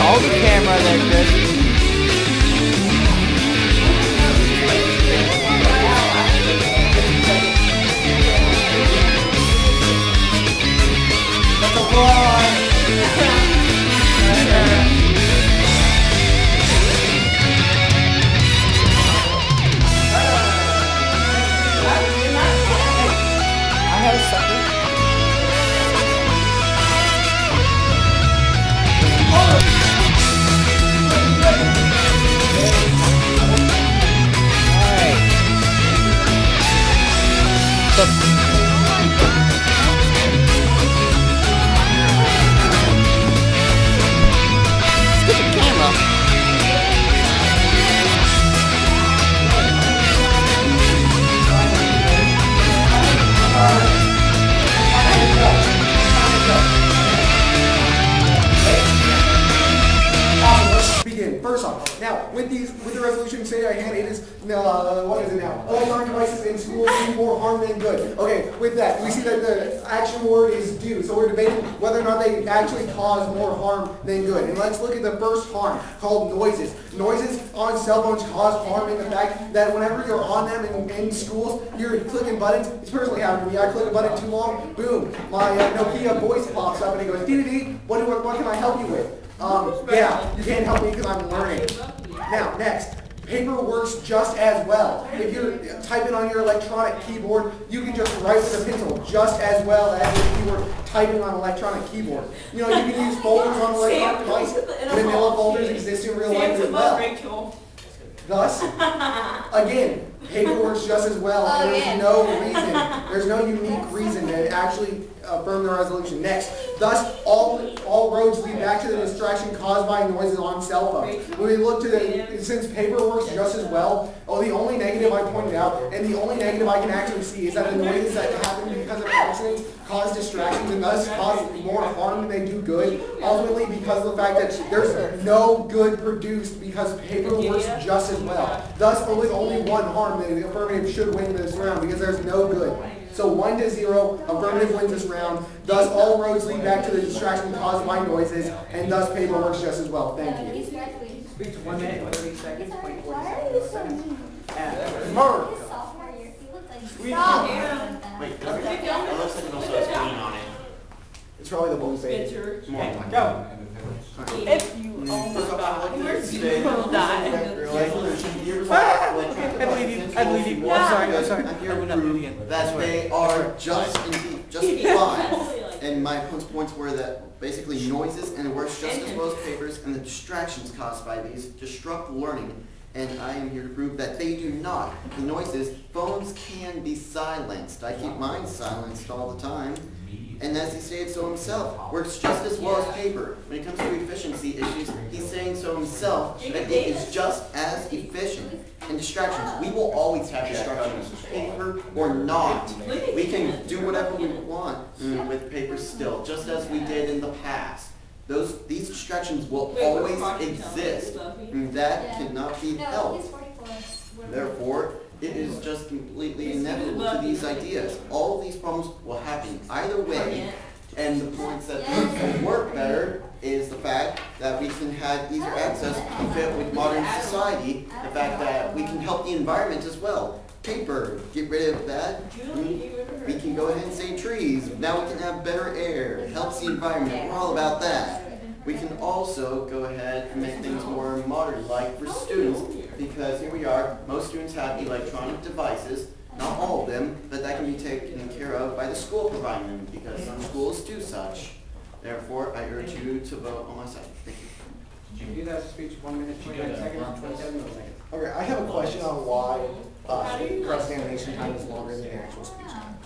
All the camera there, Chris. I have a second. First off, now with the resolution say I had, it is what is it now? Electronic devices in schools do more harm than good. Okay, with that, we see that the action word is do. So we're debating whether or not they actually cause more harm than good. And let's look at the first harm called noises. Noises on cell phones cause harm in the fact that whenever you're on them in schools, you're clicking buttons. It's personally happened to me. I click a button too long, boom, my Nokia voice pops up and it goes dee-dee-dee. What can I help you with? Yeah, you can't help me because I'm learning. Now, next, paper works just as well. If you're typing on your electronic keyboard, you can just write with a pencil just as well as if you were typing on an electronic keyboard. You know, you can use folders on electronic devices. Manila folders exist in real life as well. Thus, again, paper works just as well, and there's no unique reason to actually affirm the resolution. Next, thus all roads lead back to the distraction caused by noises on cell phones. When we look to since paper works just as well, the only negative I pointed out, and the only negative I can actually see is that the noises that happen because of accidents cause distractions and thus cause more harm than they do good, ultimately because of the fact that there's no good produced because paper works just as well. Thus, with only one harm, the affirmative should win this round because there's no good. So 1 to 0, affirmative wins this round. Thus, all roads lead back to the distraction caused by noises, and thus paper works just as well. Thank you. Speak to 1 minute, 30 seconds, 24 Why are you so seconds. mean? Murr. His sophomore year, he looked like Stop. Wait, it looks like it also has green on it. It's probably the blue fade. Okay, go. If you, oh my god, you will die. I believe you. I believe you. I'm sorry. I'm sorry. I'm here I to would not do it prove again. that they are just fine. And my opponent's points were that basically noises, and it works just as well as papers, and the distractions caused by these disrupt learning. And I am here to prove that they do not. The noises, phones can be silenced. I keep mine silenced all the time. And as he stated so himself, works just as well as paper. When it comes to efficiency issues, he's saying so himself that it is just as efficient. And distractions, we will always have distractions, paper or not. We can do whatever we want with paper still, just as we did in the past. These distractions will always exist. That cannot be helped. Therefore, it is just completely inevitable to these ideas. All of these problems will happen either way, and the points that will work better is the fact that we can have easier access to fit with modern society, the fact that we can help the environment as well. Paper, get rid of that. We can go ahead and save trees. Now we can have better air. It helps the environment. We're all about that. We can also go ahead and make things more modern-like for students, because here we are, most students have electronic devices, not all of them, but that can be taken care of by the school providing them, because some schools do such. Therefore, I urge you to vote on my side. Thank you. Did you do that speech 1 minute, 29 seconds, 27 milliseconds? Okay, I have a question on why cross-examination time is longer than the actual speech time.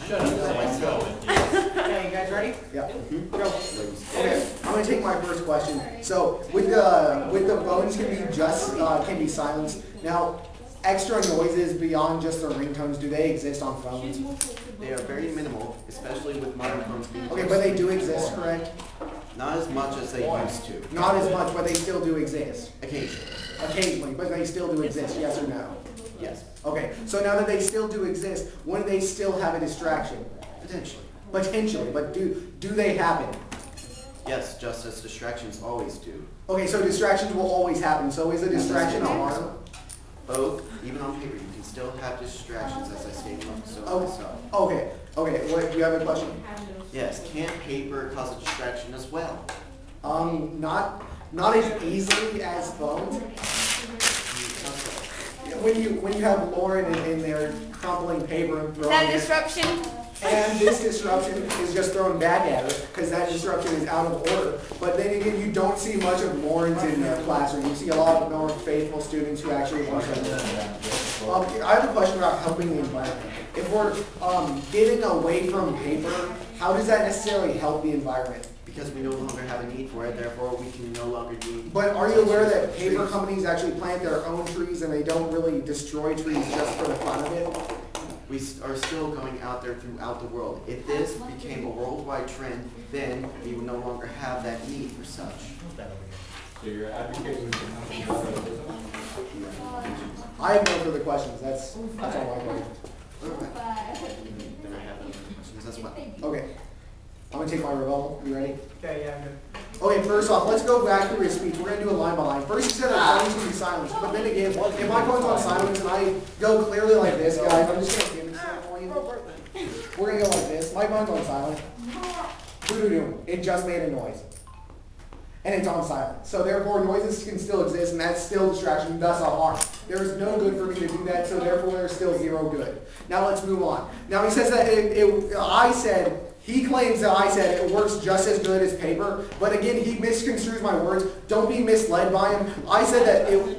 Shut up. Okay, you guys ready? Yeah. Go. Okay, I'm gonna take my first question. So with the phones can be silenced. Now, extra noises beyond just the ringtones, do they exist on phones? They are very minimal, especially with modern phones being Okay, but they do exist, correct? not as much as they used to. Not as much, but they still do exist. Occasionally. Occasionally, but they still do exist, yes or no? Yes. Okay, so now that they still do exist, wouldn't they still have a distraction? Potentially. Potentially, but do they happen? Yes, just as distractions always do. Okay, so distractions will always happen, so is a distraction a harm? Both, even on paper, you can still have distractions, as I stated myself. Okay, what, do you have a question? Yes, can paper cause a distraction as well? Not as easily as phones. When you have Lauren in there crumpling paper and throwing That it, disruption. and this disruption is just thrown back at her because that disruption is out of order. But then again, you don't see much of Lauren's in the classroom. You see a lot of more faithful students who actually want to learn. I have a question about helping the environment. If we're getting away from paper, how does that necessarily help the environment? Because we no longer have a need for it, therefore we can no longer need. But are you aware that paper companies actually plant their own trees and they don't really destroy trees just for the fun of it? We are still going out there throughout the world. If this became a worldwide trend, then we would no longer have that need for such. So you're advocating I have no further questions. That's all my questions. Alright. Then I have other questions as well. Okay. I'm going to take my rebuttal. You ready? Okay, yeah, I'm good. Okay, first off, let's go back through his speech. We're going to do it line by line. First, he said that phones can be silenced. But then again, if my phone's on silence and I go clearly like this, guys, I'm just going to demonstrate for you. We're going to go like this. My phone's on silent. Doo-doo-doo. It just made a noise. And it's on silent. So therefore, noises can still exist, and that's still distraction, thus a harm. There is no good for me to do that, so therefore there's still zero good. Now let's move on. Now he says that he claims that I said it works just as good as paper, but again, he misconstrues my words. Don't be misled by him. I said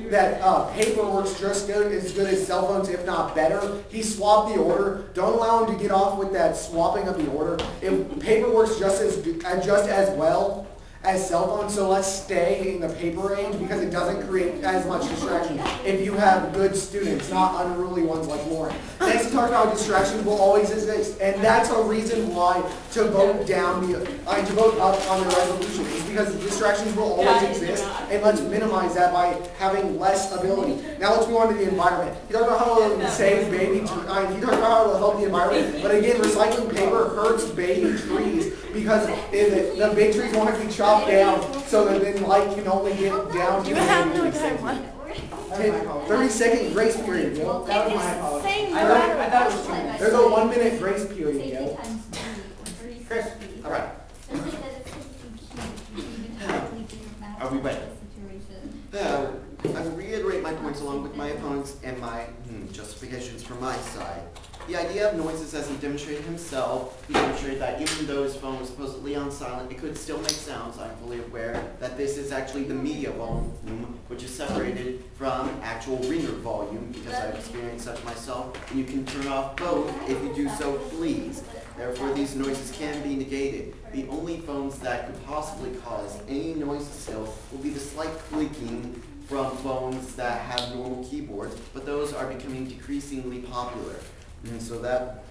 that paper works just as good as cell phones, if not better. He swapped the order. Don't allow him to get off with that swapping of the order. If paper works just as well as cell phones, so let's stay in the paper age because it doesn't create as much distraction if you have good students, not unruly ones like Lauren. Next, talk about distractions will always exist, and that's a reason why to vote to vote up on the resolution is because distractions will always exist, and let's minimize that by having less ability. Now let's move on to the environment. He talked about how it'll save baby. He talked about how it'll help the environment, but again, recycling paper hurts baby trees because the big trees won't have to be chopped down, so that then light can only get down to You have no time left. 30-second grace period, yo. That was my apology. I thought it was 2 minutes. There's a 1-minute grace period, yo. Chris, All right. Are we ready? I will reiterate my points along with my opponents and my justifications from my side. The idea of noises, as he demonstrated himself, he demonstrated that even though his phone was supposedly on silent, it could still make sounds. I'm fully aware that this is actually the media volume, which is separated from actual ringer volume, because I've experienced such myself, and you can turn off both if you do so please. Therefore, these noises can be negated. The only phones that could possibly cause any noise still will be the slight clicking from phones that have normal keyboards, but those are becoming decreasingly popular. And so that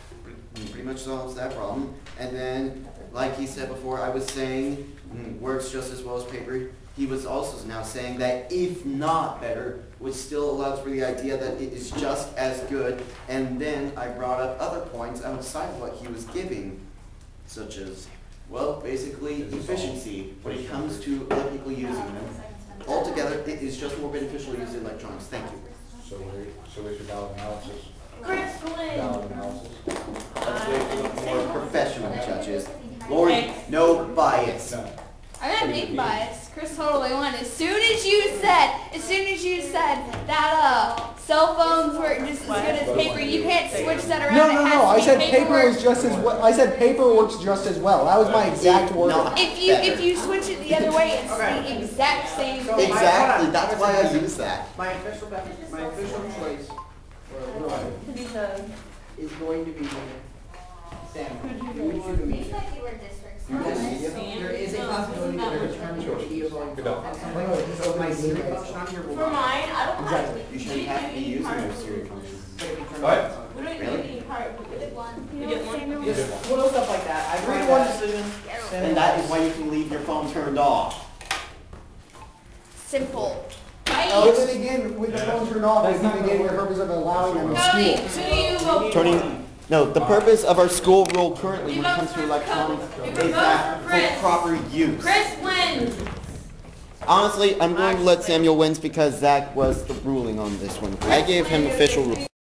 pretty much solves that problem. And then, like he said before, I was saying works just as well as paper. He was also now saying that if not better, which still allows for the idea that it is just as good. And then I brought up other points outside of what he was giving, such as, well, basically efficiency when it comes to other people using them. Altogether, it is just more beneficial to use electronics. Thank you. So is your valid analysis? Chris, Valid analysis? Let's wait for the more professional judges. Lord, no bias. No. I got a big bias. Chris totally won. As soon as you said that cell phones were just as good as paper, you can't switch that around. No. I said paper was just as well. I said paper works just as well. That was my exact word. If you switch it the other way, it's the exact same So thing. Exactly, that's why I use that. my official choice for Lauren is going to be Sam. You choose a media. There is a possibility that a return to media volume. So my Siri function on here will. For mine, I don't have. You shouldn't have to be using those Siri functions. What? We don't even need part. We get one. Just little stuff like that. I Read one decision, and that is why you can leave your phone turned off. Simple. But then again, with the phone turned off, it's not negating the purpose of allowing them to Cody, school. who do you vote Turning. No, the purpose of our school rule currently when it comes to electronics is that for proper use. Chris wins. Honestly, I'm going to let Samuel win because that was the ruling on this one. I gave him official rule.